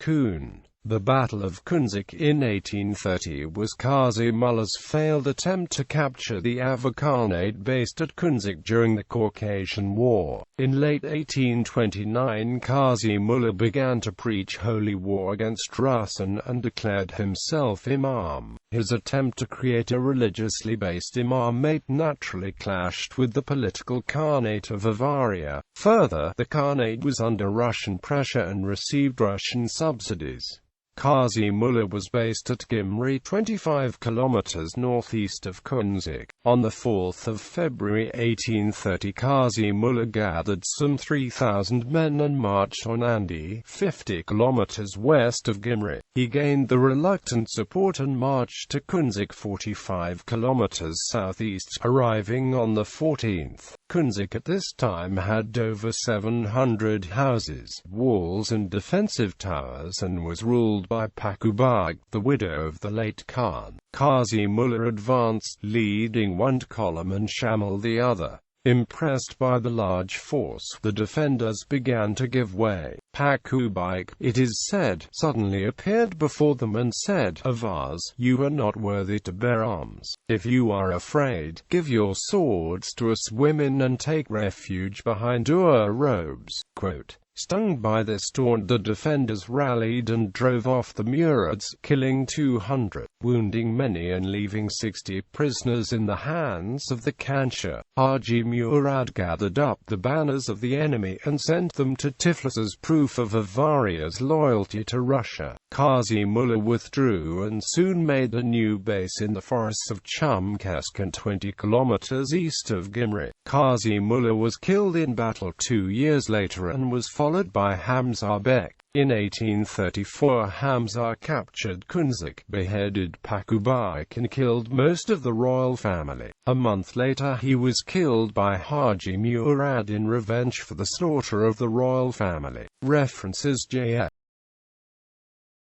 Khun. The Battle of Khunzakh in 1830 was Qazi Mullah's failed attempt to capture the Avar Khanate based at Khunzakh during the Caucasian War. In late 1829, Qazi Mullah began to preach holy war against Russian and declared himself Imam. His attempt to create a religiously based imamate naturally clashed with the political Khanate of Avaria. Further, the Khanate was under Russian pressure and received Russian subsidies. Qazi Mullah was based at Gimri, 25 kilometers northeast of Khunzakh. On the 4th of February 1830, Qazi Mullah gathered some 3,000 men and marched on Andi, 50 kilometers west of Gimri. He gained the reluctant support and marched to Khunzakh, 45 kilometers southeast, arriving on the 14th. Khunzakh at this time had over 700 houses, walls and defensive towers, and was ruled by Pakubag, the widow of the late Khan. Qazi Mullah advanced, leading one column and Shamal the other. Impressed by the large force, the defenders began to give way. Pakubag, it is said, suddenly appeared before them and said, "Avars, you are not worthy to bear arms. If you are afraid, give your swords to us women and take refuge behind our robes." Quote. Stung by this taunt, the defenders rallied and drove off the Murads, killing 200, wounding many and leaving 60 prisoners in the hands of the Khanshah. Haji Murad gathered up the banners of the enemy and sent them to Tiflis as proof of Avaria's loyalty to Russia. Qazi Mullah withdrew and soon made a new base in the forests of Chumkaskan, 20 kilometers east of Gimri. Qazi Mullah was killed in battle 2 years later and was followed by Hamza Bek. In 1834, Hamza captured Khunzakh, beheaded Pakubak and killed most of the royal family. A month later he was killed by Haji Murad in revenge for the slaughter of the royal family. References J.